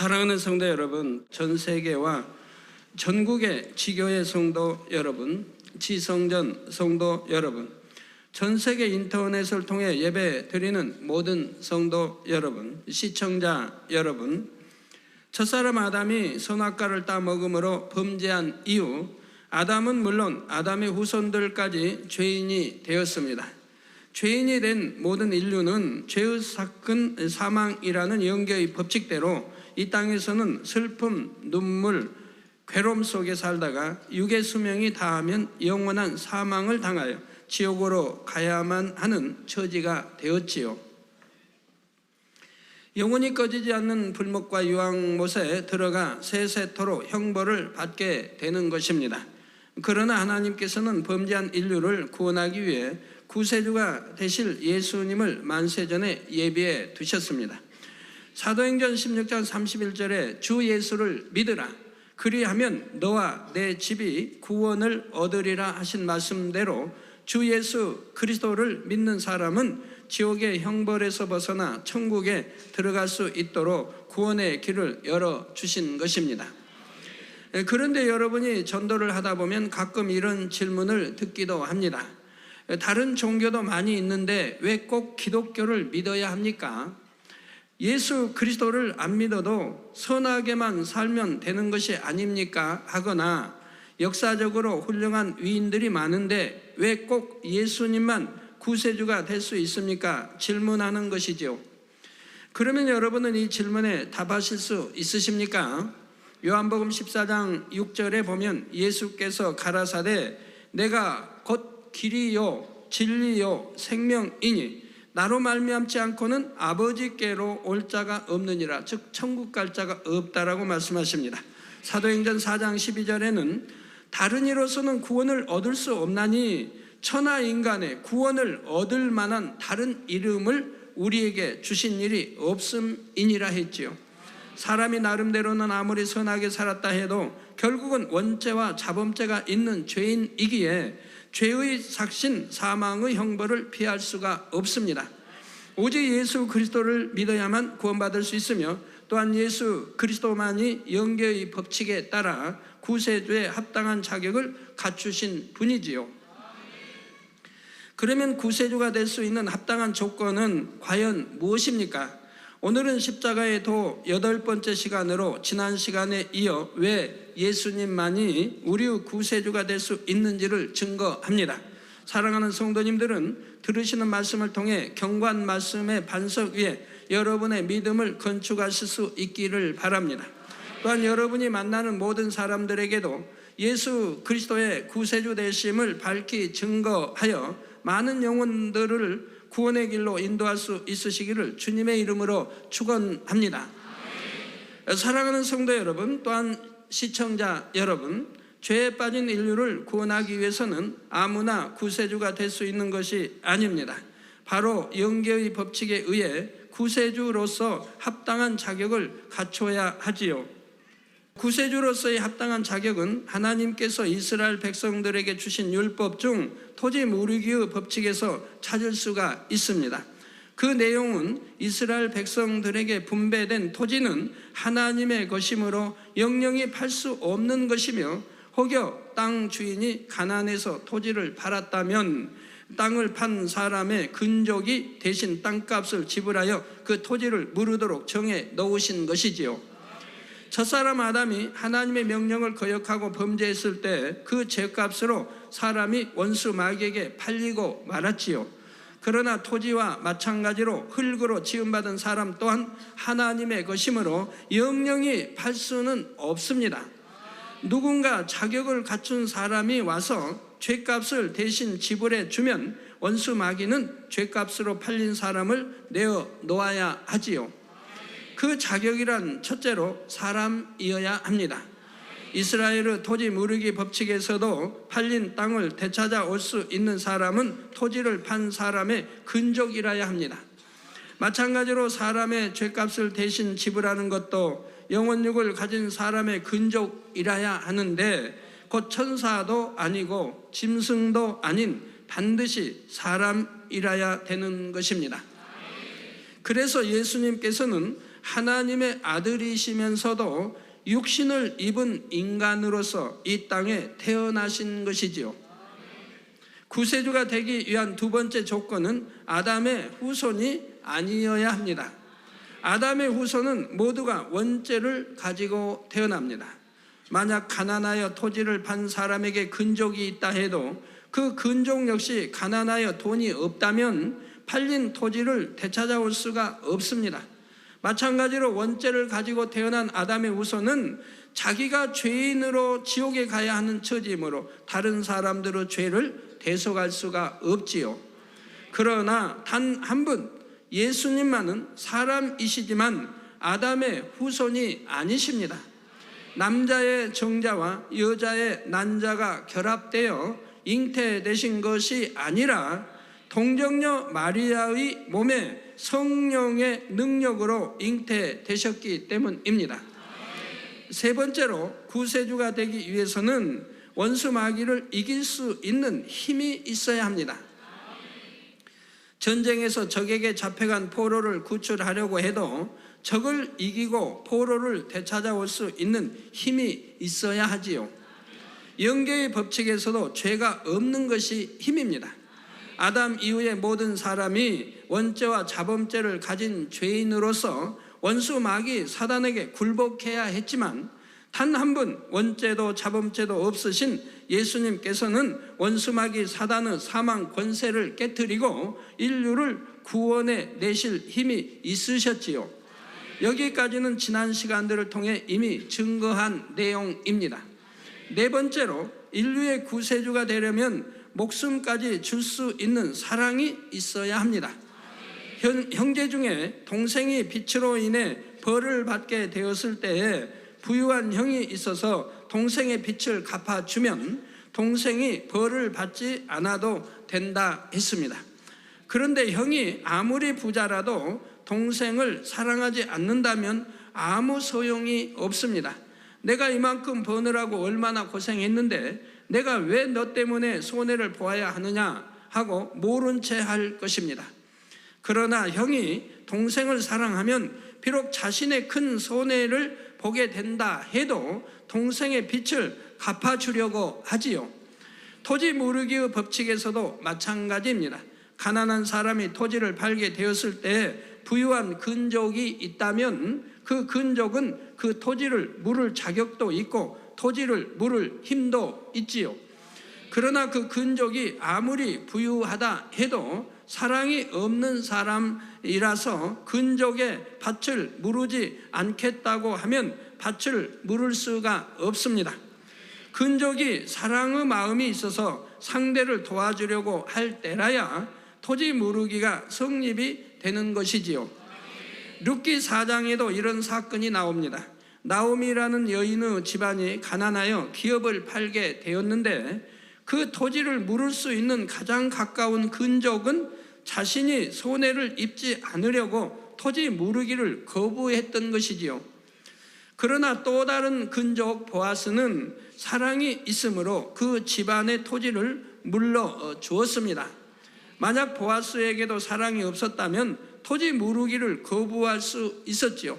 사랑하는 성도 여러분, 전 세계와 전국의 지교회 성도 여러분, 지성전 성도 여러분, 전 세계 인터넷을 통해 예배 드리는 모든 성도 여러분, 시청자 여러분, 첫사람 아담이 선악과를 따먹음으로 범죄한 이후 아담은 물론 아담의 후손들까지 죄인이 되었습니다. 죄인이 된 모든 인류는 죄의 사건 사망이라는 영계의 법칙대로 이 땅에서는 슬픔, 눈물, 괴로움 속에 살다가 육의 수명이 다하면 영원한 사망을 당하여 지옥으로 가야만 하는 처지가 되었지요. 영원히 꺼지지 않는 불목과 유황못에 들어가 세세토록 형벌을 받게 되는 것입니다. 그러나 하나님께서는 범죄한 인류를 구원하기 위해 구세주가 되실 예수님을 만세전에 예비해 두셨습니다. 사도행전 16장 31절에 주 예수를 믿으라, 그리하면 너와 내 집이 구원을 얻으리라 하신 말씀대로 주 예수 그리스도를 믿는 사람은 지옥의 형벌에서 벗어나 천국에 들어갈 수 있도록 구원의 길을 열어주신 것입니다. 그런데 여러분이 전도를 하다 보면 가끔 이런 질문을 듣기도 합니다. 다른 종교도 많이 있는데 왜 꼭 기독교를 믿어야 합니까? 예수 그리스도를 안 믿어도 선하게만 살면 되는 것이 아닙니까? 하거나 역사적으로 훌륭한 위인들이 많은데 왜 꼭 예수님만 구세주가 될 수 있습니까? 질문하는 것이지요. 그러면 여러분은 이 질문에 답하실 수 있으십니까? 요한복음 14장 6절에 보면 예수께서 가라사대 내가 곧 길이요 진리요 생명이니 나로 말미암지 않고는 아버지께로 올 자가 없느니라, 즉 천국 갈 자가 없다라고 말씀하십니다. 사도행전 4장 12절에는 다른 이로서는 구원을 얻을 수 없나니 천하 인간의 구원을 얻을 만한 다른 이름을 우리에게 주신 일이 없음이니라 했지요. 사람이 나름대로는 아무리 선하게 살았다 해도 결국은 원죄와 자범죄가 있는 죄인이기에 죄의 삭신 사망의 형벌을 피할 수가 없습니다. 오직 예수 그리스도를 믿어야만 구원받을 수 있으며 또한 예수 그리스도만이 영계의 법칙에 따라 구세주에 합당한 자격을 갖추신 분이지요. 그러면 구세주가 될 수 있는 합당한 조건은 과연 무엇입니까? 오늘은 십자가의 도 8번째 시간으로 지난 시간에 이어 왜 예수님만이 우리의 구세주가 될 수 있는지를 증거합니다. 사랑하는 성도님들은 들으시는 말씀을 통해 경관 말씀의 반석 위에 여러분의 믿음을 건축하실 수 있기를 바랍니다. 또한 여러분이 만나는 모든 사람들에게도 예수 그리스도의 구세주 되심을 밝히 증거하여 많은 영혼들을 구원의 길로 인도할 수 있으시기를 주님의 이름으로 축원합니다. 사랑하는 성도 여러분, 또한 시청자 여러분, 죄에 빠진 인류를 구원하기 위해서는 아무나 구세주가 될 수 있는 것이 아닙니다. 바로 영계의 법칙에 의해 구세주로서 합당한 자격을 갖춰야 하지요. 구세주로서의 합당한 자격은 하나님께서 이스라엘 백성들에게 주신 율법 중 토지 무르기의 법칙에서 찾을 수가 있습니다. 그 내용은 이스라엘 백성들에게 분배된 토지는 하나님의 것이므로 영영이 팔 수 없는 것이며 혹여 땅 주인이 가난해서 토지를 팔았다면 땅을 판 사람의 근족이 대신 땅값을 지불하여 그 토지를 무르도록 정해 놓으신 것이지요. 첫사람 아담이 하나님의 명령을 거역하고 범죄했을 때 그 죄값으로 사람이 원수 마귀에게 팔리고 말았지요. 그러나 토지와 마찬가지로 흙으로 지음받은 사람 또한 하나님의 것이므로 영영이 팔 수는 없습니다. 누군가 자격을 갖춘 사람이 와서 죄값을 대신 지불해 주면 원수 마귀는 죄값으로 팔린 사람을 내어 놓아야 하지요. 그 자격이란 첫째로 사람이어야 합니다. 이스라엘의 토지 무르기 법칙에서도 팔린 땅을 되찾아 올 수 있는 사람은 토지를 판 사람의 근족이라야 합니다. 마찬가지로 사람의 죄값을 대신 지불하는 것도 영혼육을 가진 사람의 근족이라야 하는데 곧 천사도 아니고 짐승도 아닌 반드시 사람이라야 되는 것입니다. 그래서 예수님께서는 하나님의 아들이시면서도 육신을 입은 인간으로서 이 땅에 태어나신 것이지요. 구세주가 되기 위한 두 번째 조건은 아담의 후손이 아니어야 합니다. 아담의 후손은 모두가 원죄를 가지고 태어납니다. 만약 가난하여 토지를 판 사람에게 근족이 있다 해도 그 근족 역시 가난하여 돈이 없다면 팔린 토지를 되찾아올 수가 없습니다. 마찬가지로 원죄를 가지고 태어난 아담의 후손은 자기가 죄인으로 지옥에 가야 하는 처지이므로 다른 사람들의 죄를 대속할 수가 없지요. 그러나 단 한 분, 예수님만은 사람이시지만 아담의 후손이 아니십니다. 남자의 정자와 여자의 난자가 결합되어 잉태되신 것이 아니라 동정녀 마리아의 몸에 성령의 능력으로 잉태되셨기 때문입니다. 세 번째로 구세주가 되기 위해서는 원수 마귀를 이길 수 있는 힘이 있어야 합니다. 전쟁에서 적에게 잡혀간 포로를 구출하려고 해도 적을 이기고 포로를 되찾아올 수 있는 힘이 있어야 하지요. 영계의 법칙에서도 죄가 없는 것이 힘입니다. 아담 이후의 모든 사람이 원죄와 자범죄를 가진 죄인으로서 원수 마귀 사단에게 굴복해야 했지만 단 한 분 원죄도 자범죄도 없으신 예수님께서는 원수 마귀 사단의 사망 권세를 깨트리고 인류를 구원해 내실 힘이 있으셨지요. 여기까지는 지난 시간들을 통해 이미 증거한 내용입니다. 네 번째로 인류의 구세주가 되려면 목숨까지 줄 수 있는 사랑이 있어야 합니다. 형제 중에 동생이 빛으로 인해 벌을 받게 되었을 때에 부유한 형이 있어서 동생의 빚을 갚아주면 동생이 벌을 받지 않아도 된다 했습니다. 그런데 형이 아무리 부자라도 동생을 사랑하지 않는다면 아무 소용이 없습니다. 내가 이만큼 버느라고 얼마나 고생했는데 내가 왜 너 때문에 손해를 보아야 하느냐 하고 모른 채 할 것입니다. 그러나 형이 동생을 사랑하면 비록 자신의 큰 손해를 보게 된다 해도 동생의 빚을 갚아주려고 하지요. 토지 무르기의 법칙에서도 마찬가지입니다. 가난한 사람이 토지를 팔게 되었을 때 부유한 근족이 있다면 그 근족은 그 토지를 물을 자격도 있고 토지를 물을 힘도 있지요. 그러나 그 근족이 아무리 부유하다 해도 사랑이 없는 사람이라서 근족의 밭을 무르지 않겠다고 하면 밭을 무를 수가 없습니다. 근족이 사랑의 마음이 있어서 상대를 도와주려고 할 때라야 토지 무르기가 성립이 되는 것이지요. 룻기 4장에도 이런 사건이 나옵니다. 나오미라는 여인의 집안이 가난하여 기업을 팔게 되었는데 그 토지를 물을 수 있는 가장 가까운 근족은 자신이 손해를 입지 않으려고 토지 무르기를 거부했던 것이지요. 그러나 또 다른 근족 보아스는 사랑이 있으므로 그 집안의 토지를 물러 주었습니다. 만약 보아스에게도 사랑이 없었다면 토지 무르기를 거부할 수 있었지요.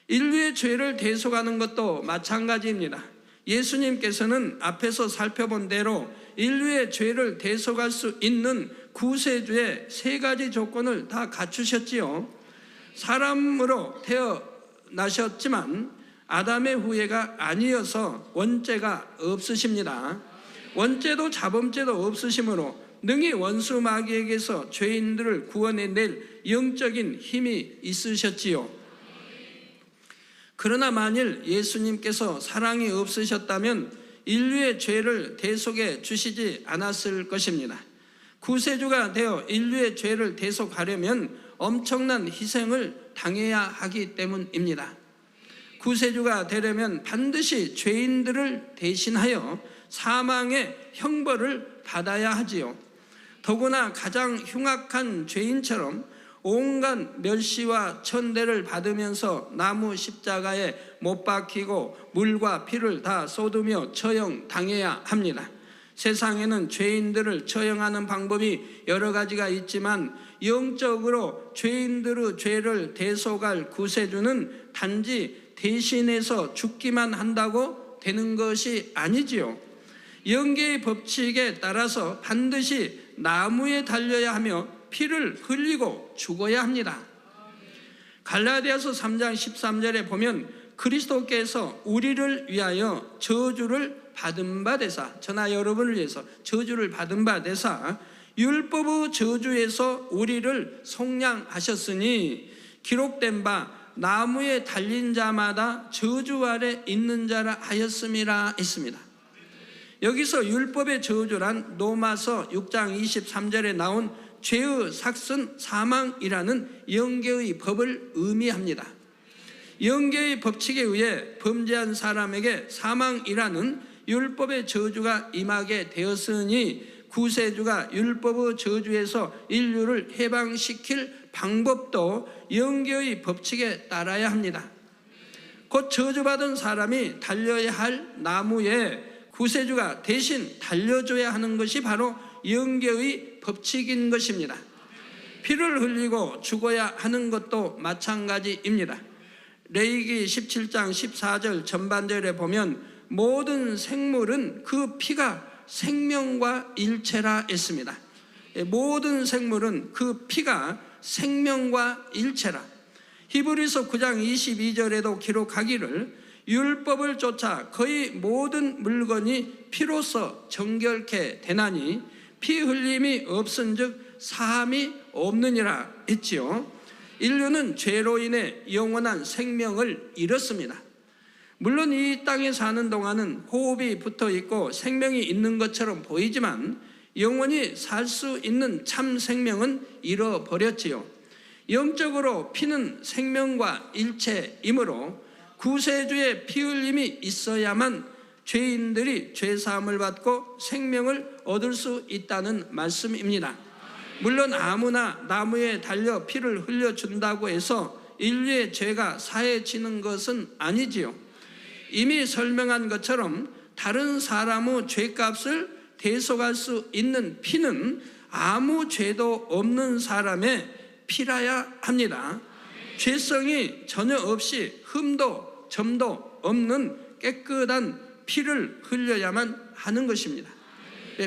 인류의 죄를 대속하는 것도 마찬가지입니다. 예수님께서는 앞에서 살펴본 대로 인류의 죄를 대속할 수 있는 구세주의 세 가지 조건을 다 갖추셨지요. 사람으로 태어나셨지만 아담의 후예가 아니어서 원죄가 없으십니다. 원죄도 자범죄도 없으시므로 능히 원수 마귀에게서 죄인들을 구원해낼 영적인 힘이 있으셨지요. 그러나 만일 예수님께서 사랑이 없으셨다면 인류의 죄를 대속해 주시지 않았을 것입니다. 구세주가 되어 인류의 죄를 대속하려면 엄청난 희생을 당해야 하기 때문입니다. 구세주가 되려면 반드시 죄인들을 대신하여 사망의 형벌을 받아야 하지요. 더구나 가장 흉악한 죄인처럼 온갖 멸시와 천대를 받으면서 나무 십자가에 못 박히고 물과 피를 다 쏟으며 처형당해야 합니다. 세상에는 죄인들을 처형하는 방법이 여러 가지가 있지만 영적으로 죄인들의 죄를 대속할 구세주는 단지 대신해서 죽기만 한다고 되는 것이 아니지요. 영계의 법칙에 따라서 반드시 나무에 달려야 하며 피를 흘리고 죽어야 합니다. 갈라디아서 3장 13절에 보면 그리스도께서 우리를 위하여 저주를 받은 바 되사, 저나 여러분을 위해서 저주를 받은 바 되사 율법의 저주에서 우리를 속량하셨으니 기록된 바 나무에 달린 자마다 저주 아래 있는 자라 하였음이라 했습니다. 여기서 율법의 저주란 로마서 6장 23절에 나온 죄의 삭슨 사망이라는 영계의 법을 의미합니다. 영계의 법칙에 의해 범죄한 사람에게 사망이라는 율법의 저주가 임하게 되었으니 구세주가 율법의 저주에서 인류를 해방시킬 방법도 영계의 법칙에 따라야 합니다. 곧 저주받은 사람이 달려야 할 나무에 구세주가 대신 달려줘야 하는 것이 바로 영계의 법칙인 것입니다. 피를 흘리고 죽어야 하는 것도 마찬가지입니다. 레위기 17장 14절 전반절에 보면 모든 생물은 그 피가 생명과 일체라 했습니다. 모든 생물은 그 피가 생명과 일체라. 히브리서 9장 22절에도 기록하기를 율법을 쫓아 거의 모든 물건이 피로써 정결케 되나니 피 흘림이 없은즉 사함이 없느니라 했지요. 인류는 죄로 인해 영원한 생명을 잃었습니다. 물론 이 땅에 사는 동안은 호흡이 붙어 있고 생명이 있는 것처럼 보이지만 영원히 살 수 있는 참 생명은 잃어버렸지요. 영적으로 피는 생명과 일체이므로 구세주의 피 흘림이 있어야만 죄인들이 죄사함을 받고 생명을 얻을 수 있다는 말씀입니다. 물론 아무나 나무에 달려 피를 흘려준다고 해서 인류의 죄가 사해지는 것은 아니지요. 이미 설명한 것처럼 다른 사람의 죄값을 대속할 수 있는 피는 아무 죄도 없는 사람의 피라야 합니다. 죄성이 전혀 없이 흠도 점도 없는 깨끗한 피를 흘려야만 하는 것입니다.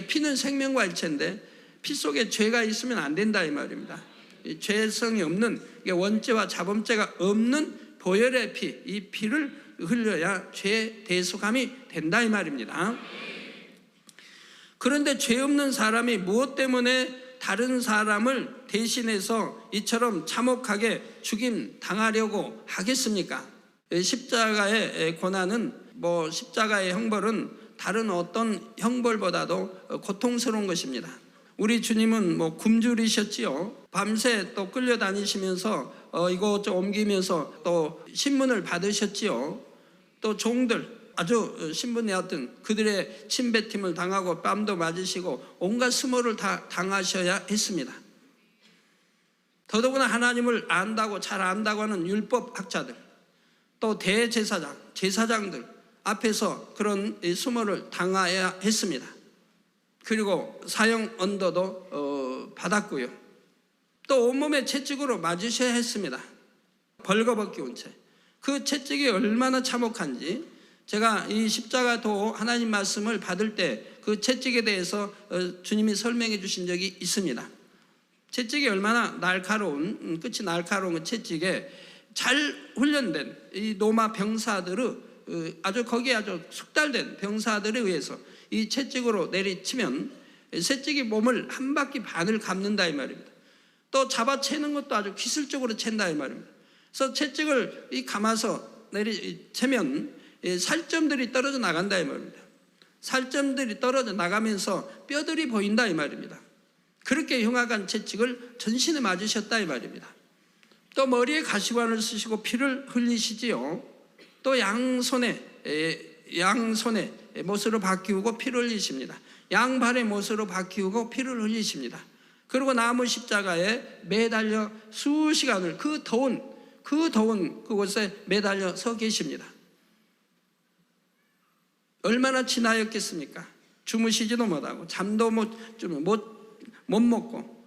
피는 생명과 일체인데 피 속에 죄가 있으면 안 된다 이 말입니다. 죄성이 없는, 원죄와 자범죄가 없는 보혈의 피, 이 피를 흘려야 죄 대속함이 된다 이 말입니다. 그런데 죄 없는 사람이 무엇 때문에 다른 사람을 대신해서 이처럼 참혹하게 죽임 당하려고 하겠습니까? 십자가의 고난은 십자가의 형벌은 다른 어떤 형벌보다도 고통스러운 것입니다. 우리 주님은 굶주리셨지요. 밤새 또 끌려다니시면서 이곳저곳 옮기면서 또 신문을 받으셨지요. 또 종들 아주 신분이었던 그들의 침뱉임을 당하고 뺨도 맞으시고 온갖 수모를 다 당하셔야 했습니다. 더더구나 하나님을 안다고 잘 안다고 하는 율법학자들 또 대제사장, 제사장들 앞에서 그런 수모를 당해야 했습니다. 그리고 사형 언도도 받았고요. 또 온몸에 채찍으로 맞으셔야 했습니다. 벌거벗겨온 채. 그 채찍이 얼마나 참혹한지 제가 이 십자가도 하나님 말씀을 받을 때 그 채찍에 대해서 주님이 설명해 주신 적이 있습니다. 채찍이 얼마나 날카로운, 끝이 날카로운 그 채찍에 잘 훈련된 이 로마 병사들의 거기에 아주 숙달된 병사들에 의해서 이 채찍으로 내리치면 채찍이 몸을 한 바퀴 반을 감는다 이 말입니다. 또 잡아채는 것도 아주 기술적으로 챈다 이 말입니다. 그래서 채찍을 감아서 내리채면 살점들이 떨어져 나간다 이 말입니다. 살점들이 떨어져 나가면서 뼈들이 보인다 이 말입니다. 그렇게 흉악한 채찍을 전신에 맞으셨다 이 말입니다. 또 머리에 가시관을 쓰시고 피를 흘리시지요. 또 양손에 못으로 바뀌고 피를 흘리십니다. 양발에 못으로 바뀌고 피를 흘리십니다. 그리고 나무 십자가에 매달려 수시간을 그 더운 그곳에 매달려 서 계십니다. 얼마나 지나였겠습니까? 주무시지도 못하고 잠도 못 먹고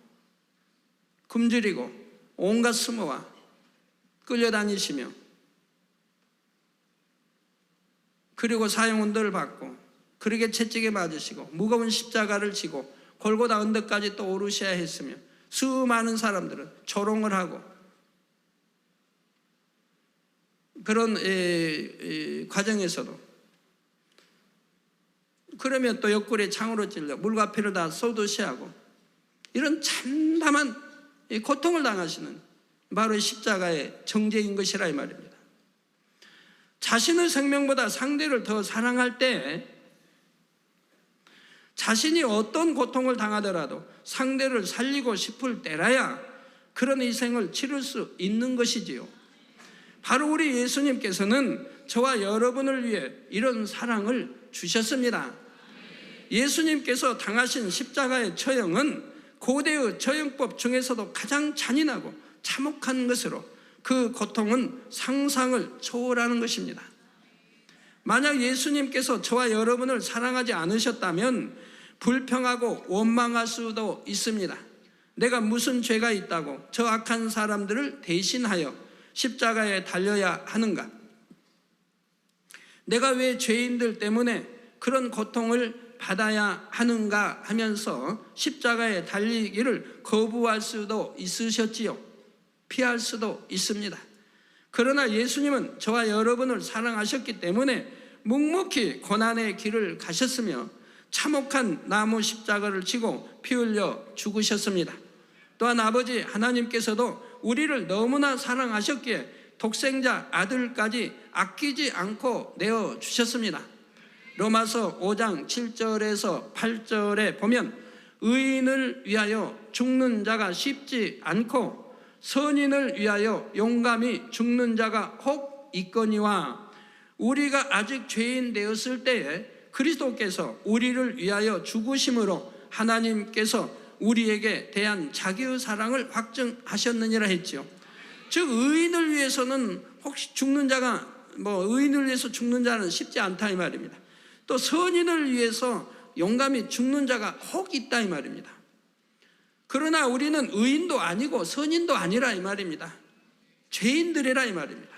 굶주리고 온갖 수모와 끌려다니시며, 그리고 사형운동을 받고 그렇게 채찍에 맞으시고 무거운 십자가를 지고 골고다 언덕까지 또 오르셔야 했으며, 수많은 사람들은 조롱을 하고 그런 과정에서도, 그러면 또 옆구리에 창으로 찔려 물과 피를 다 쏟으셔야 하고, 이런 참담한 고통을 당하시는 바로 십자가의 정죄인 것이라 이 말입니다. 자신의 생명보다 상대를 더 사랑할 때 자신이 어떤 고통을 당하더라도 상대를 살리고 싶을 때라야 그런 희생을 치를 수 있는 것이지요. 바로 우리 예수님께서는 저와 여러분을 위해 이런 사랑을 주셨습니다. 예수님께서 당하신 십자가의 처형은 고대의 처형법 중에서도 가장 잔인하고 참혹한 것으로 그 고통은 상상을 초월하는 것입니다. 만약 예수님께서 저와 여러분을 사랑하지 않으셨다면 불평하고 원망할 수도 있습니다. 내가 무슨 죄가 있다고 저 악한 사람들을 대신하여 십자가에 달려야 하는가? 내가 왜 죄인들 때문에 그런 고통을 받아야 하는가 하면서 십자가에 달리기를 거부할 수도 있으셨지요. 피할 수도 있습니다. 그러나 예수님은 저와 여러분을 사랑하셨기 때문에 묵묵히 고난의 길을 가셨으며 참혹한 나무 십자가를 지고 피 흘려 죽으셨습니다. 또한 아버지 하나님께서도 우리를 너무나 사랑하셨기에 독생자 아들까지 아끼지 않고 내어주셨습니다. 로마서 5장 7절에서 8절에 보면 의인을 위하여 죽는 자가 쉽지 않고 선인을 위하여 용감히 죽는 자가 혹 있거니와, 우리가 아직 죄인 되었을 때에 그리스도께서 우리를 위하여 죽으심으로 하나님께서 우리에게 대한 자기의 사랑을 확증하셨느니라 했죠. 즉 의인을 위해서는 혹시 죽는 자가 의인을 위해서 죽는 자는 쉽지 않다 이 말입니다. 또 선인을 위해서 용감히 죽는 자가 혹 있다 이 말입니다. 그러나 우리는 의인도 아니고 선인도 아니라 이 말입니다. 죄인들이라 이 말입니다.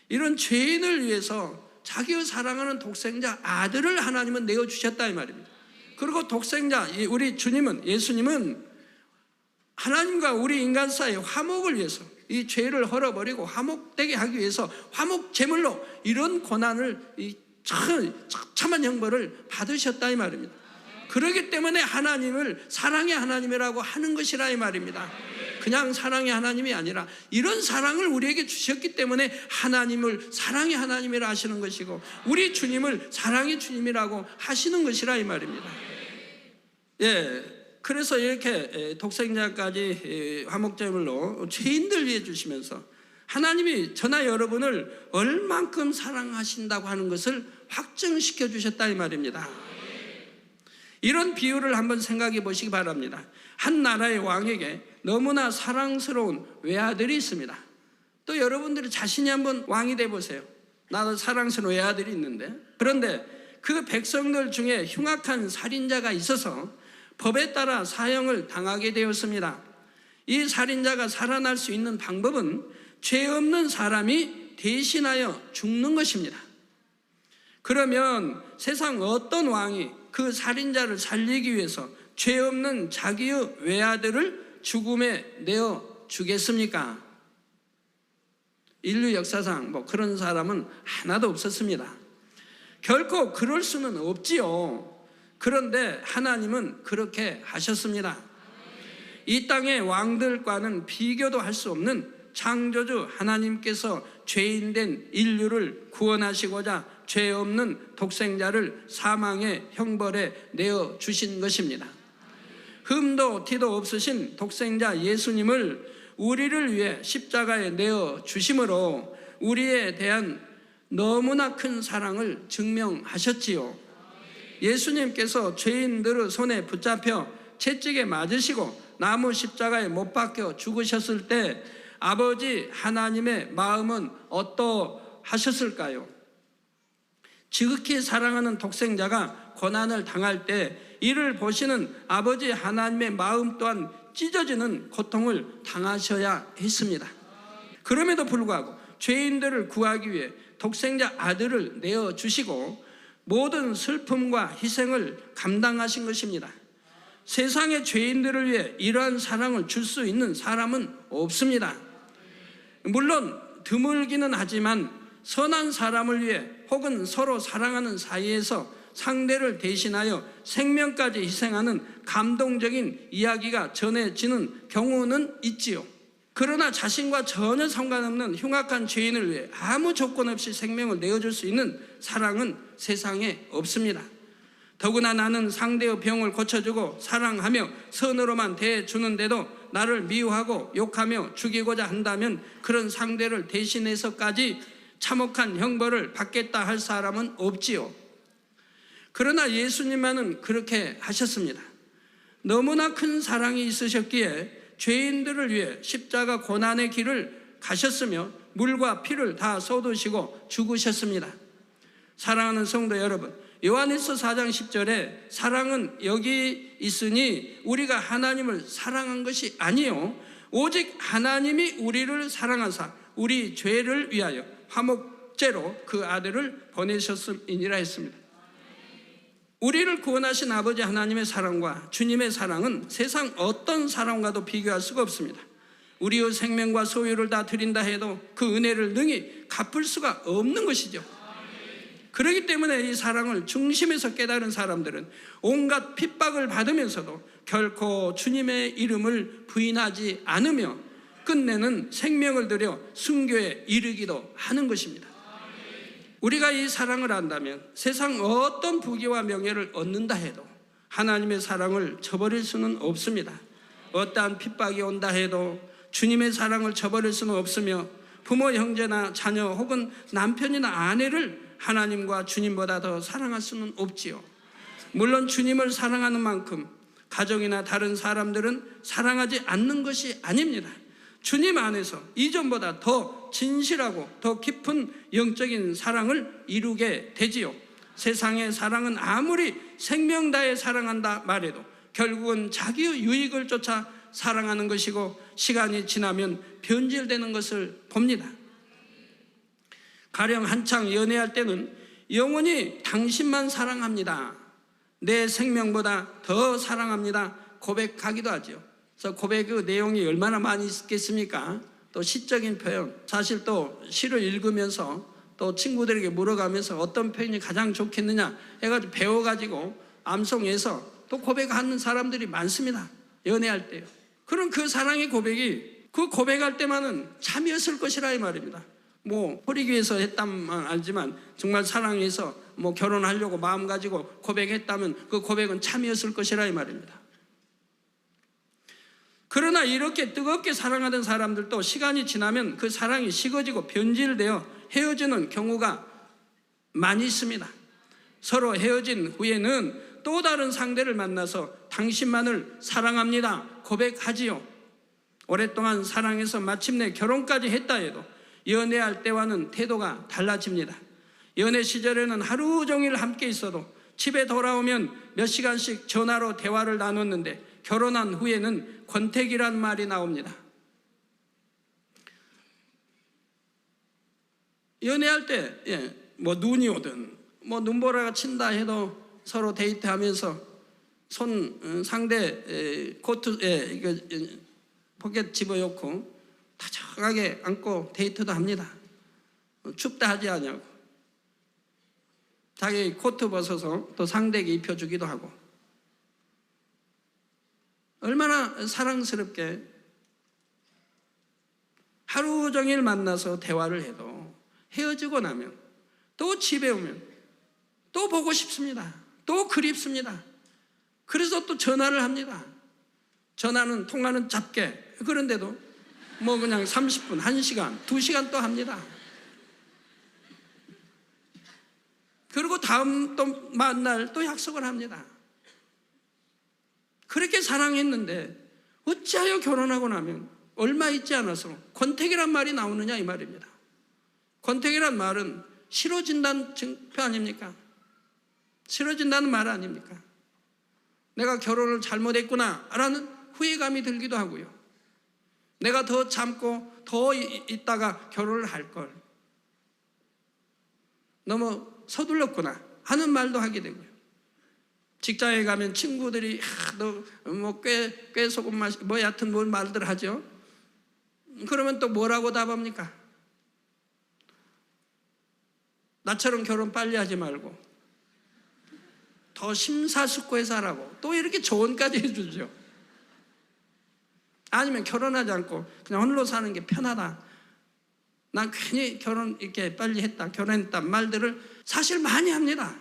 이런 죄인을 위해서 자기의 사랑하는 독생자 아들을 하나님은 내어주셨다 이 말입니다. 그리고 독생자 우리 주님은, 예수님은 하나님과 우리 인간 사이의 화목을 위해서 이 죄를 헐어버리고 화목되게 하기 위해서 화목 제물로 이런 고난을, 참한 형벌을 받으셨다 이 말입니다. 그렇기 때문에 하나님을 사랑의 하나님이라고 하는 것이라 이 말입니다. 그냥 사랑의 하나님이 아니라 이런 사랑을 우리에게 주셨기 때문에 하나님을 사랑의 하나님이라 하시는 것이고, 우리 주님을 사랑의 주님이라고 하시는 것이라 이 말입니다. 그래서 이렇게 독생자까지 화목제물로 죄인들 위해 주시면서 하나님이 저나 여러분을 얼만큼 사랑하신다고 하는 것을 확증시켜 주셨다 이 말입니다. 이런 비유를 한번 생각해 보시기 바랍니다. 한 나라의 왕에게 너무나 사랑스러운 외아들이 있습니다. 또 여러분들이 자신이 한번 왕이 돼 보세요. 나도 사랑스러운 외아들이 있는데, 그런데 그 백성들 중에 흉악한 살인자가 있어서 법에 따라 사형을 당하게 되었습니다. 이 살인자가 살아날 수 있는 방법은 죄 없는 사람이 대신하여 죽는 것입니다. 그러면 세상 어떤 왕이 그 살인자를 살리기 위해서 죄 없는 자기의 외아들을 죽음에 내어 주겠습니까? 인류 역사상 그런 사람은 하나도 없었습니다. 결코 그럴 수는 없지요. 그런데 하나님은 그렇게 하셨습니다. 이 땅의 왕들과는 비교도 할 수 없는 창조주 하나님께서 죄인된 인류를 구원하시고자 죄 없는 독생자를 사망의 형벌에 내어 주신 것입니다. 흠도 티도 없으신 독생자 예수님을 우리를 위해 십자가에 내어 주심으로 우리에 대한 너무나 큰 사랑을 증명하셨지요. 예수님께서 죄인들의 손에 붙잡혀 채찍에 맞으시고 나무 십자가에 못 박혀 죽으셨을 때 아버지 하나님의 마음은 어떠하셨을까요? 지극히 사랑하는 독생자가 고난을 당할 때 이를 보시는 아버지 하나님의 마음 또한 찢어지는 고통을 당하셔야 했습니다. 그럼에도 불구하고 죄인들을 구하기 위해 독생자 아들을 내어주시고 모든 슬픔과 희생을 감당하신 것입니다. 세상의 죄인들을 위해 이러한 사랑을 줄 수 있는 사람은 없습니다. 물론 드물기는 하지만 선한 사람을 위해 혹은 서로 사랑하는 사이에서 상대를 대신하여 생명까지 희생하는 감동적인 이야기가 전해지는 경우는 있지요. 그러나 자신과 전혀 상관없는 흉악한 죄인을 위해 아무 조건 없이 생명을 내어줄 수 있는 사랑은 세상에 없습니다. 더구나 나는 상대의 병을 고쳐주고 사랑하며 선으로만 대해주는데도 나를 미워하고 욕하며 죽이고자 한다면 그런 상대를 대신해서까지 참혹한 형벌을 받겠다 할 사람은 없지요. 그러나 예수님만은 그렇게 하셨습니다. 너무나 큰 사랑이 있으셨기에 죄인들을 위해 십자가 고난의 길을 가셨으며 물과 피를 다 쏟으시고 죽으셨습니다. 사랑하는 성도 여러분, 요한일서 4장 10절에 사랑은 여기 있으니 우리가 하나님을 사랑한 것이 아니요 오직 하나님이 우리를 사랑하사 우리 죄를 위하여 화목제로 그 아들을 보내셨음이니라 했습니다. 우리를 구원하신 아버지 하나님의 사랑과 주님의 사랑은 세상 어떤 사랑과도 비교할 수가 없습니다. 우리의 생명과 소유를 다 드린다 해도 그 은혜를 능히 갚을 수가 없는 것이죠. 그렇기 때문에 이 사랑을 중심에서 깨달은 사람들은 온갖 핍박을 받으면서도 결코 주님의 이름을 부인하지 않으며 끝내는 생명을 들여 순교에 이르기도 하는 것입니다. 우리가 이 사랑을 안다면 세상 어떤 부귀와 명예를 얻는다 해도 하나님의 사랑을 저버릴 수는 없습니다. 어떠한 핍박이 온다 해도 주님의 사랑을 저버릴 수는 없으며 부모, 형제나 자녀 혹은 남편이나 아내를 하나님과 주님보다 더 사랑할 수는 없지요. 물론 주님을 사랑하는 만큼 가정이나 다른 사람들은 사랑하지 않는 것이 아닙니다. 주님 안에서 이전보다 더 진실하고 더 깊은 영적인 사랑을 이루게 되지요. 세상의 사랑은 아무리 생명 다해 사랑한다 말해도 결국은 자기의 유익을 쫓아 사랑하는 것이고 시간이 지나면 변질되는 것을 봅니다. 가령 한창 연애할 때는 영원히 당신만 사랑합니다, 내 생명보다 더 사랑합니다 고백하기도 하죠. 그래서 고백의 내용이 얼마나 많이 있겠습니까? 또 시적인 표현, 사실 또 시를 읽으면서 또 친구들에게 물어가면서 어떤 표현이 가장 좋겠느냐 해가지고 배워가지고 암송해서 또 고백하는 사람들이 많습니다. 연애할 때요. 그럼 그 사랑의 고백이 그 고백할 때만은 참이었을 것이라 이 말입니다. 뭐 버리기 위해서 했다면 알지만 정말 사랑해서 뭐 결혼하려고 마음 가지고 고백했다면 그 고백은 참이었을 것이라 이 말입니다. 그러나 이렇게 뜨겁게 사랑하던 사람들도 시간이 지나면 그 사랑이 식어지고 변질되어 헤어지는 경우가 많이 있습니다. 서로 헤어진 후에는 또 다른 상대를 만나서 당신만을 사랑합니다 고백하지요. 오랫동안 사랑해서 마침내 결혼까지 했다 해도 연애할 때와는 태도가 달라집니다. 연애 시절에는 하루 종일 함께 있어도 집에 돌아오면 몇 시간씩 전화로 대화를 나눴는데 결혼한 후에는 권태기란 말이 나옵니다. 연애할 때 뭐 눈이 오든 뭐 눈보라가 친다 해도 서로 데이트하면서 상대 코트에 포켓 집어넣고 다정하게 안고 데이트도 합니다. 춥다 하지 않냐고 자기 코트 벗어서 또 상대에게 입혀주기도 하고 얼마나 사랑스럽게 하루 종일 만나서 대화를 해도 헤어지고 나면 또 집에 오면 또 보고 싶습니다. 또 그립습니다. 그래서 또 전화를 합니다. 전화는 통화는 짧게, 그런데도 뭐 그냥 30분, 1시간, 2시간 또 합니다. 그리고 다음 또 만날 또 약속을 합니다. 그렇게 사랑했는데 어찌하여 결혼하고 나면 얼마 있지 않아서 권태기란 말이 나오느냐 이 말입니다. 권태기란 말은 싫어진다는 증표 아닙니까? 싫어진다는 말 아닙니까? 내가 결혼을 잘못했구나 라는 후회감이 들기도 하고요. 내가 더 참고 더 있다가 결혼을 할 걸, 너무 서둘렀구나 하는 말도 하게 되고요. 직장에 가면 친구들이 너 뭐 꽤 소금 맛 뭐 얕은 뭘 말들 하죠. 그러면 또 뭐라고 답합니까? 나처럼 결혼 빨리 하지 말고 더 심사숙고해서 하라고 또 이렇게 조언까지 해주죠. 아니면 결혼하지 않고 그냥 홀로 사는 게 편하다, 난 괜히 결혼 이렇게 빨리 했다, 결혼했다 말들을 사실 많이 합니다.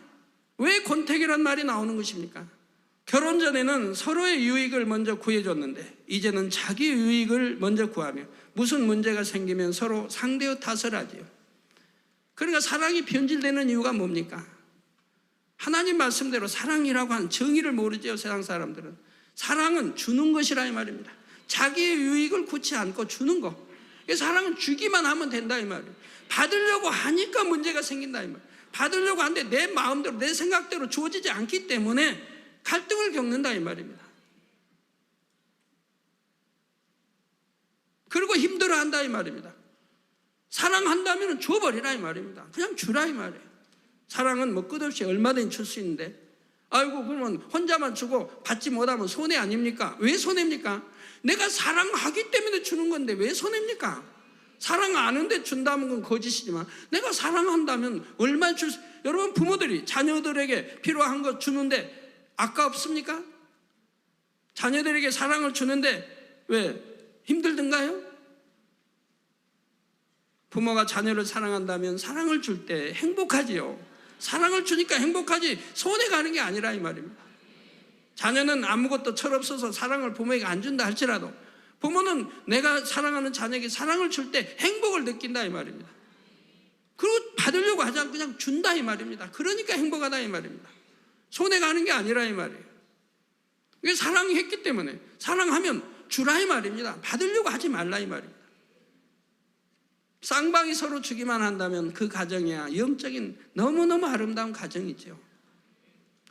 왜 권태기란 말이 나오는 것입니까? 결혼 전에는 서로의 유익을 먼저 구해줬는데 이제는 자기 유익을 먼저 구하며 무슨 문제가 생기면 서로 상대의 탓을 하지요. 그러니까 사랑이 변질되는 이유가 뭡니까? 하나님 말씀대로 사랑이라고 하는 정의를 모르죠. 세상 사람들은 사랑은 주는 것이라 이 말입니다. 자기의 유익을 구치 않고 주는 거. 사랑은 주기만 하면 된다 이 말이에요. 받으려고 하니까 문제가 생긴다 이 말이에요. 받으려고 하는데 내 마음대로 내 생각대로 주어지지 않기 때문에 갈등을 겪는다 이 말입니다. 그리고 힘들어한다 이 말입니다. 사랑한다면 줘버리라 이 말입니다. 그냥 주라 이 말이에요. 사랑은 뭐 끝없이 얼마든지 줄 수 있는데, 아이고 그러면 혼자만 주고 받지 못하면 손해 아닙니까? 왜 손해입니까? 내가 사랑하기 때문에 주는 건데 왜 손해입니까? 사랑 안 하는데 준다는 건 거짓이지만 내가 사랑한다면 얼마 줄 수... 여러분 부모들이 자녀들에게 필요한 거 주는데 아까웠습니까? 자녀들에게 사랑을 주는데 왜 힘들든가요? 부모가 자녀를 사랑한다면 사랑을 줄 때 행복하지요. 사랑을 주니까 행복하지 손해 가는 게 아니라 이 말입니다. 자녀는 아무것도 철없어서 사랑을 부모에게 안 준다 할지라도 부모는 내가 사랑하는 자녀에게 사랑을 줄 때 행복을 느낀다 이 말입니다. 그리고 받으려고 하지 않고 그냥 준다 이 말입니다. 그러니까 행복하다 이 말입니다. 손해 가는 게 아니라 이 말이에요. 이게 사랑했기 때문에 사랑하면 주라 이 말입니다. 받으려고 하지 말라 이 말입니다. 쌍방이 서로 주기만 한다면 그 가정이야 영적인 너무너무 아름다운 가정이죠.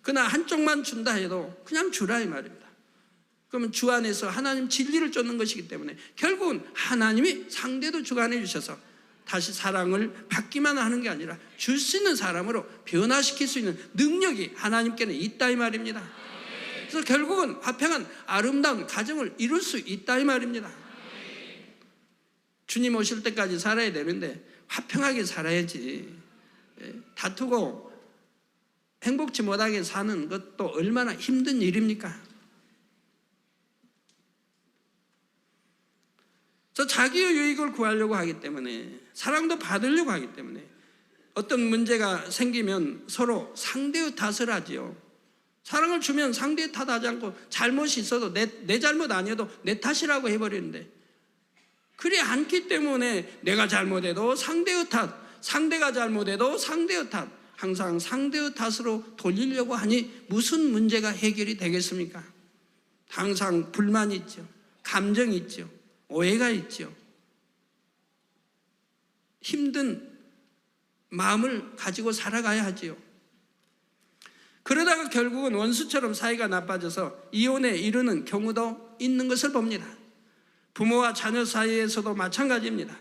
그러나 한쪽만 준다 해도 그냥 주라 이 말입니다. 그러면 주 안에서 하나님 진리를 쫓는 것이기 때문에 결국은 하나님이 상대도 주관해 주셔서 다시 사랑을 받기만 하는 게 아니라 줄 수 있는 사람으로 변화시킬 수 있는 능력이 하나님께는 있다 이 말입니다. 그래서 결국은 화평한 아름다운 가정을 이룰 수 있다 이 말입니다. 주님 오실 때까지 살아야 되는데 화평하게 살아야지, 다투고 행복치 못하게 사는 것도 얼마나 힘든 일입니까? 그래서 자기의 유익을 구하려고 하기 때문에, 사랑도 받으려고 하기 때문에 어떤 문제가 생기면 서로 상대의 탓을 하지요. 사랑을 주면 상대의 탓하지 않고 잘못이 있어도 내 잘못 아니어도 내 탓이라고 해버리는데, 그리 않기 때문에 내가 잘못해도 상대의 탓, 상대가 잘못해도 상대의 탓, 항상 상대의 탓으로 돌리려고 하니 무슨 문제가 해결이 되겠습니까? 항상 불만이 있죠. 감정이 있죠. 오해가 있죠. 힘든 마음을 가지고 살아가야 하지요. 그러다가 결국은 원수처럼 사이가 나빠져서 이혼에 이르는 경우도 있는 것을 봅니다. 부모와 자녀 사이에서도 마찬가지입니다.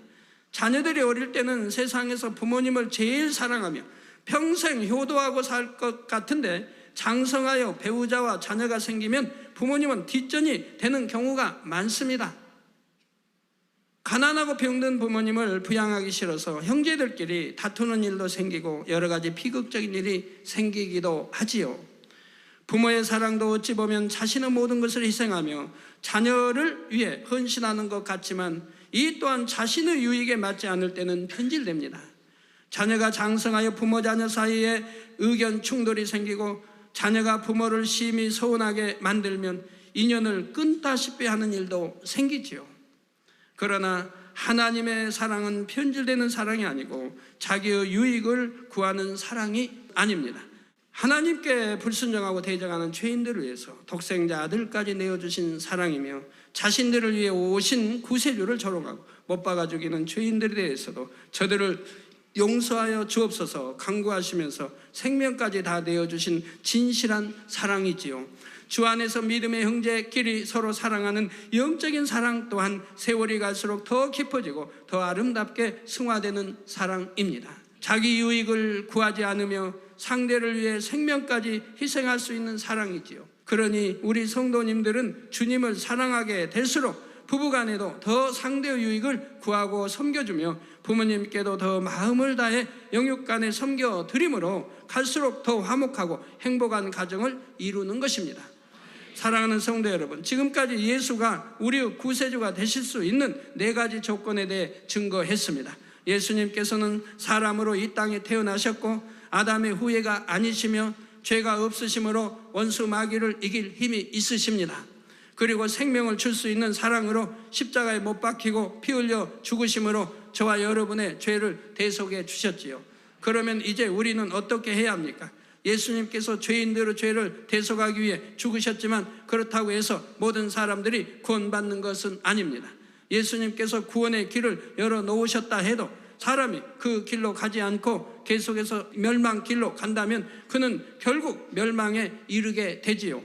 자녀들이 어릴 때는 세상에서 부모님을 제일 사랑하며 평생 효도하고 살 것 같은데 장성하여 배우자와 자녀가 생기면 부모님은 뒷전이 되는 경우가 많습니다. 가난하고 병든 부모님을 부양하기 싫어서 형제들끼리 다투는 일도 생기고 여러 가지 비극적인 일이 생기기도 하지요. 부모의 사랑도 어찌 보면 자신의 모든 것을 희생하며 자녀를 위해 헌신하는 것 같지만 이 또한 자신의 유익에 맞지 않을 때는 변질됩니다. 자녀가 장성하여 부모 자녀 사이에 의견 충돌이 생기고 자녀가 부모를 심히 서운하게 만들면 인연을 끊다시피 하는 일도 생기지요. 그러나 하나님의 사랑은 변질되는 사랑이 아니고 자기의 유익을 구하는 사랑이 아닙니다. 하나님께 불순종하고 대적하는 죄인들을 위해서 독생자 아들까지 내어주신 사랑이며 자신들을 위해 오신 구세주를 조롱하고 못 박아 죽이는 죄인들에 대해서도 저들을 용서하여 주옵소서 간구하시면서 생명까지 다 내어주신 진실한 사랑이지요. 주 안에서 믿음의 형제끼리 서로 사랑하는 영적인 사랑 또한 세월이 갈수록 더 깊어지고 더 아름답게 승화되는 사랑입니다. 자기 유익을 구하지 않으며 상대를 위해 생명까지 희생할 수 있는 사랑이지요. 그러니 우리 성도님들은 주님을 사랑하게 될수록 부부간에도 더 상대의 유익을 구하고 섬겨주며 부모님께도 더 마음을 다해 영육간에 섬겨드림으로 갈수록 더 화목하고 행복한 가정을 이루는 것입니다. 사랑하는 성도 여러분, 지금까지 예수가 우리의 구세주가 되실 수 있는 4가지 조건에 대해 증거했습니다. 예수님께서는 사람으로 이 땅에 태어나셨고 아담의 후예가 아니시며 죄가 없으심으로 원수 마귀를 이길 힘이 있으십니다. 그리고 생명을 줄 수 있는 사랑으로 십자가에 못 박히고 피 흘려 죽으심으로 저와 여러분의 죄를 대속해 주셨지요. 그러면 이제 우리는 어떻게 해야 합니까? 예수님께서 죄인들의 죄를 대속하기 위해 죽으셨지만 그렇다고 해서 모든 사람들이 구원받는 것은 아닙니다. 예수님께서 구원의 길을 열어놓으셨다 해도 사람이 그 길로 가지 않고 계속해서 멸망 길로 간다면 그는 결국 멸망에 이르게 되지요.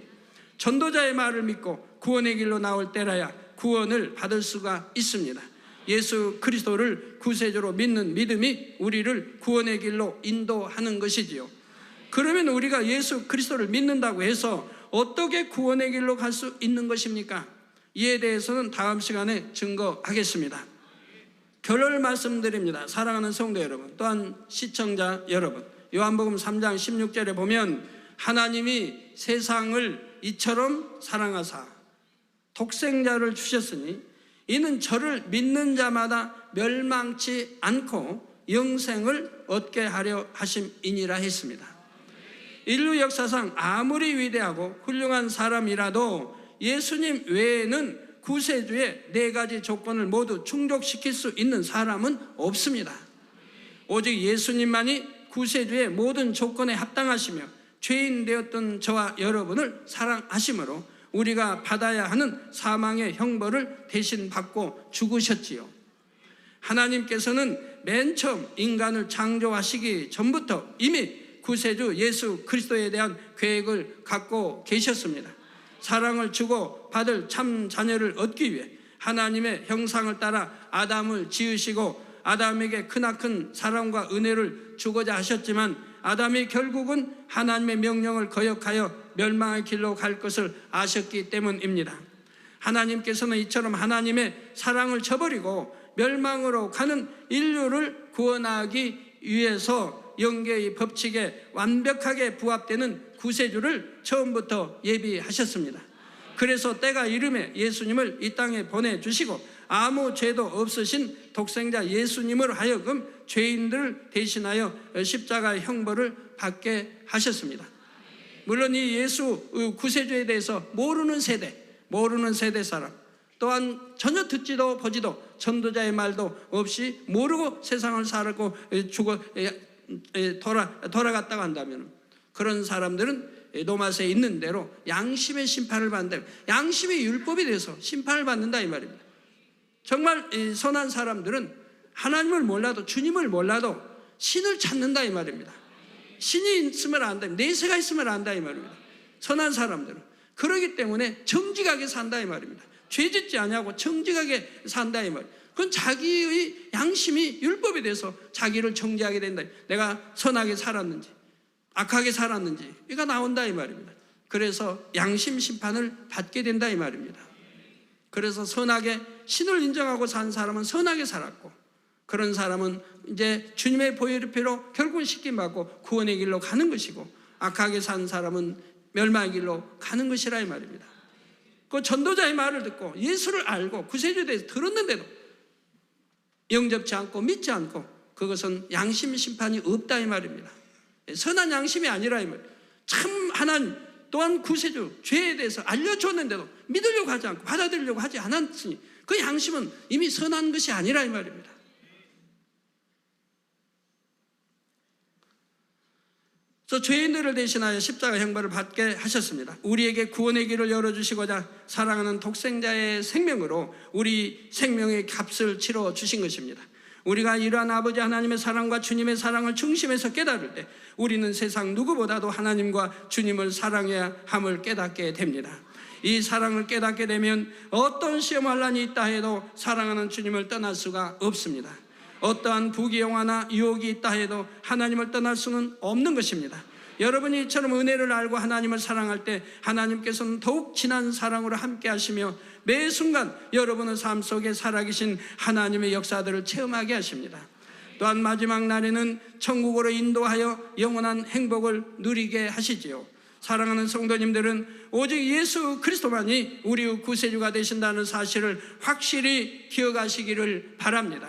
전도자의 말을 믿고 구원의 길로 나올 때라야 구원을 받을 수가 있습니다. 예수 그리스도를 구세주로 믿는 믿음이 우리를 구원의 길로 인도하는 것이지요. 그러면 우리가 예수 그리스도를 믿는다고 해서 어떻게 구원의 길로 갈 수 있는 것입니까? 이에 대해서는 다음 시간에 증거하겠습니다. 결론을 말씀드립니다. 사랑하는 성도 여러분, 또한 시청자 여러분, 요한복음 3장 16절에 보면 하나님이 세상을 이처럼 사랑하사 독생자를 주셨으니 이는 저를 믿는 자마다 멸망치 않고 영생을 얻게 하려 하심이니라 했습니다. 인류 역사상 아무리 위대하고 훌륭한 사람이라도 예수님 외에는 구세주의 4가지 조건을 모두 충족시킬 수 있는 사람은 없습니다. 오직 예수님만이 구세주의 모든 조건에 합당하시며 죄인 되었던 저와 여러분을 사랑하심으로 우리가 받아야 하는 사망의 형벌을 대신 받고 죽으셨지요. 하나님께서는 맨 처음 인간을 창조하시기 전부터 이미 구세주 예수 그리스도에 대한 계획을 갖고 계셨습니다. 사랑을 주고 받을 참 자녀를 얻기 위해 하나님의 형상을 따라 아담을 지으시고 아담에게 크나큰 사랑과 은혜를 주고자 하셨지만 아담이 결국은 하나님의 명령을 거역하여 멸망의 길로 갈 것을 아셨기 때문입니다. 하나님께서는 이처럼 하나님의 사랑을 저버리고 멸망으로 가는 인류를 구원하기 위해서 영계의 법칙에 완벽하게 부합되는 구세주를 처음부터 예비하셨습니다. 그래서 때가 이름에 예수님을 이 땅에 보내주시고 아무 죄도 없으신 독생자 예수님을 하여금 죄인들을 대신하여 십자가의 형벌을 받게 하셨습니다. 물론 이 예수 구세주에 대해서 모르는 세대 사람, 또한 전혀 듣지도 보지도 전도자의 말도 없이 모르고 세상을 살았고 돌아갔다고 한다면 그런 사람들은 로마서에 있는 대로 양심의 심판을 받는다. 양심이 율법이 돼서 심판을 받는다 이 말입니다. 정말 선한 사람들은 하나님을 몰라도 주님을 몰라도 신을 찾는다 이 말입니다. 신이 있으면 안다, 내세가 있으면 안다 이 말입니다. 선한 사람들은 그러기 때문에 정직하게 산다 이 말입니다. 죄짓지 않냐고 정직하게 산다 이 말입니다. 그건 자기의 양심이 율법이 돼서 자기를 정죄하게 된다. 내가 선하게 살았는지 악하게 살았는지 이가 나온다 이 말입니다. 그래서 양심 심판을 받게 된다 이 말입니다. 그래서 선하게 신을 인정하고 산 사람은 선하게 살았고 그런 사람은 이제 주님의 보혈피로 결국은 씻김받고 구원의 길로 가는 것이고 악하게 산 사람은 멸망의 길로 가는 것이라 이 말입니다. 그 전도자의 말을 듣고 예수를 알고 구세주에 대해서 들었는데도 영접치 않고 믿지 않고 그것은 양심 심판이 없다 이 말입니다. 선한 양심이 아니라 이 말입니다. 참 하나님 또한 구세주 죄에 대해서 알려줬는데도 믿으려고 하지 않고 받아들이려고 하지 않았으니 그 양심은 이미 선한 것이 아니라 이 말입니다. 그래서 죄인들을 대신하여 십자가 형벌을 받게 하셨습니다. 우리에게 구원의 길을 열어주시고자 사랑하는 독생자의 생명으로 우리 생명의 값을 치러 주신 것입니다. 우리가 이러한 아버지 하나님의 사랑과 주님의 사랑을 중심에서 깨달을 때 우리는 세상 누구보다도 하나님과 주님을 사랑해야 함을 깨닫게 됩니다. 이 사랑을 깨닫게 되면 어떤 시험 환난이 있다 해도 사랑하는 주님을 떠날 수가 없습니다. 어떠한 부귀영화나 유혹이 있다 해도 하나님을 떠날 수는 없는 것입니다. 여러분이 이처럼 은혜를 알고 하나님을 사랑할 때 하나님께서는 더욱 진한 사랑으로 함께 하시며 매 순간 여러분의 삶 속에 살아계신 하나님의 역사들을 체험하게 하십니다. 또한 마지막 날에는 천국으로 인도하여 영원한 행복을 누리게 하시지요. 사랑하는 성도님들은 오직 예수 그리스도만이 우리 구세주가 되신다는 사실을 확실히 기억하시기를 바랍니다.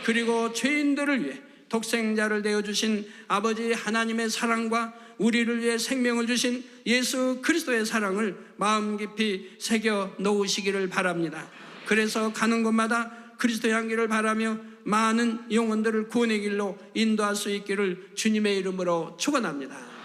그리고 죄인들을 위해 독생자를 내어주신 아버지 하나님의 사랑과 우리를 위해 생명을 주신 예수 그리스도의 사랑을 마음 깊이 새겨 놓으시기를 바랍니다. 그래서 가는 곳마다 그리스도의 향기를 바라며 많은 영혼들을 구원의 길로 인도할 수 있기를 주님의 이름으로 축원합니다.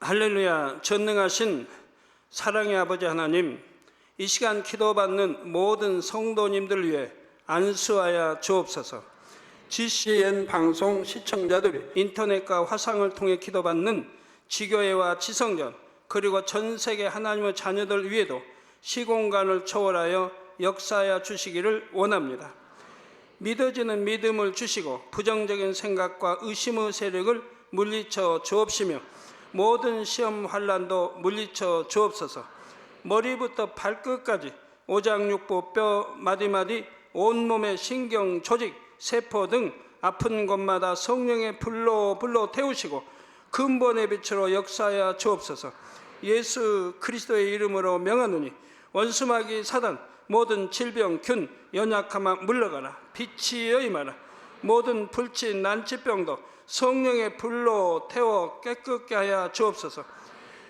할렐루야. 전능하신 사랑의 아버지 하나님, 이 시간 기도받는 모든 성도님들 위해 안수하여 주옵소서. GCN 방송 시청자들이 인터넷과 화상을 통해 기도받는 지교회와 지성전, 그리고 전 세계 하나님의 자녀들 위에도 시공간을 초월하여 역사하여 주시기를 원합니다. 믿어지는 믿음을 주시고 부정적인 생각과 의심의 세력을 물리쳐 주옵시며 모든 시험 환난도 물리쳐 주옵소서. 머리부터 발끝까지 오장육부 뼈 마디마디 온몸의 신경 조직 세포 등 아픈 곳마다 성령의 불로 태우시고 근본의 빛으로 역사하여 주옵소서. 예수 그리스도의 이름으로 명하노니 원수마귀 사단 모든 질병 균 연약함아 물러가라. 빛이여 임하라. 모든 불치 난치병도 성령의 불로 태워 깨끗게 하여 주옵소서.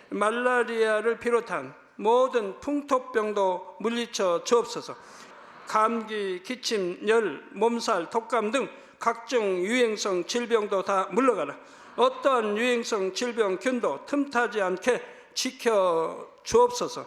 말라리아를 비롯한 모든 풍토병도 물리쳐 주옵소서. 감기, 기침, 열, 몸살, 독감 등 각종 유행성 질병도 다 물러가라. 어떠한 유행성 질병 균도 틈타지 않게 지켜 주옵소서.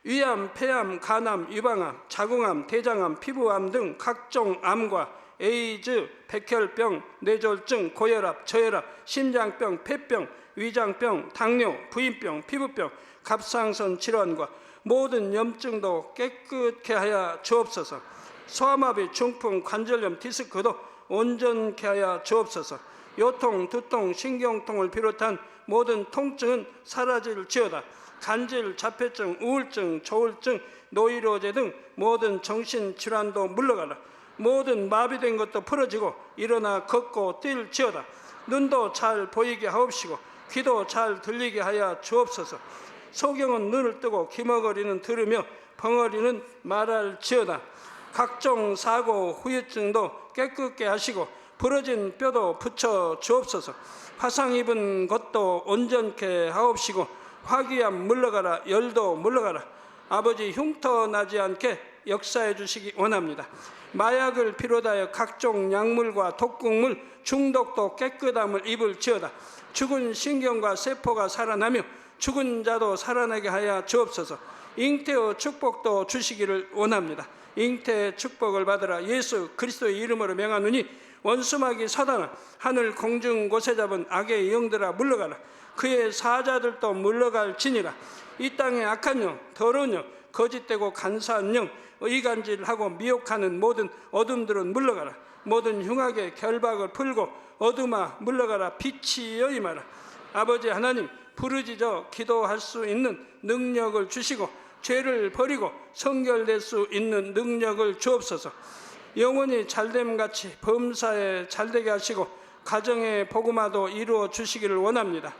위암, 폐암, 간암, 유방암, 자궁암, 대장암, 피부암 등 각종 암과 에이즈, 백혈병, 뇌졸중, 고혈압, 저혈압, 심장병, 폐병, 위장병, 당뇨, 부인병, 피부병, 갑상선 질환과 모든 염증도 깨끗게 하여 주옵소서. 소아마비, 중풍, 관절염, 디스크도 온전케 하여 주옵소서. 요통, 두통, 신경통을 비롯한 모든 통증은 사라질지어다. 간질, 자폐증, 우울증, 조울증, 노이로제 등 모든 정신질환도 물러가라. 모든 마비된 것도 풀어지고 일어나 걷고 뛸지어다. 눈도 잘 보이게 하옵시고 귀도 잘 들리게 하여 주옵소서. 소경은 눈을 뜨고 기머거리는 들으며 벙어리는 말할지어다. 각종 사고 후유증도 깨끗게 하시고 부러진 뼈도 붙여 주옵소서. 화상 입은 것도 온전케 하옵시고 화기암 물러가라. 열도 물러가라. 아버지 흉터 나지 않게 역사해 주시기 원합니다. 마약을 비롯하여 각종 약물과 독극물 중독도 깨끗함을 입을지어다. 죽은 신경과 세포가 살아나며 죽은 자도 살아나게 하여 주옵소서. 잉태의 축복도 주시기를 원합니다. 잉태의 축복을 받으라. 예수 그리스도의 이름으로 명하노니 원수마귀 사단아 하늘 공중 곳에 잡은 악의 영들아 물러가라. 그의 사자들도 물러갈지니라. 이 땅의 악한 영, 더러운 영, 거짓되고 간사한 영, 의간질하고 미혹하는 모든 어둠들은 물러가라. 모든 흉악의 결박을 풀고 어둠아 물러가라. 빛이여 임하라. 아버지 하나님, 부르짖어 기도할 수 있는 능력을 주시고 죄를 버리고 성결될 수 있는 능력을 주옵소서. 영원히 잘됨같이 범사에 잘되게 하시고 가정의 복음화도 이루어 주시기를 원합니다.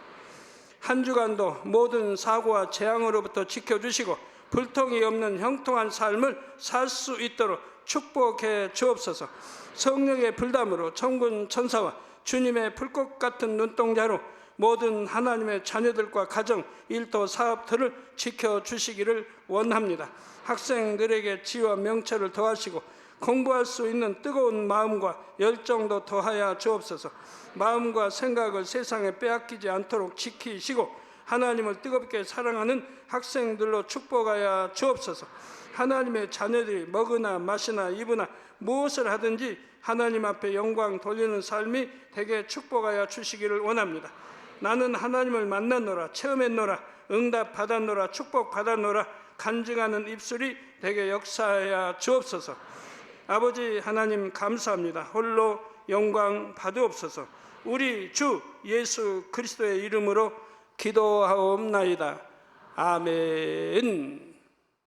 한 주간도 모든 사고와 재앙으로부터 지켜주시고 불통이 없는 형통한 삶을 살 수 있도록 축복해 주옵소서. 성령의 불담으로 천군 천사와 주님의 불꽃 같은 눈동자로 모든 하나님의 자녀들과 가정, 일터, 사업들을 지켜주시기를 원합니다. 학생들에게 지혜와 명철을 더하시고 공부할 수 있는 뜨거운 마음과 열정도 더하여 주옵소서. 마음과 생각을 세상에 빼앗기지 않도록 지키시고 하나님을 뜨겁게 사랑하는 학생들로 축복하여 주옵소서. 하나님의 자녀들이 먹으나 마시나 입으나 무엇을 하든지 하나님 앞에 영광 돌리는 삶이 되게 축복하여 주시기를 원합니다. 나는 하나님을 만났노라, 체험했노라, 응답 받았노라, 축복 받았노라 간증하는 입술이 되게 역사하여 주옵소서. 아버지 하나님 감사합니다. 홀로 영광 받으옵소서. 우리 주 예수 그리스도의 이름으로 기도하옵나이다. 아멘.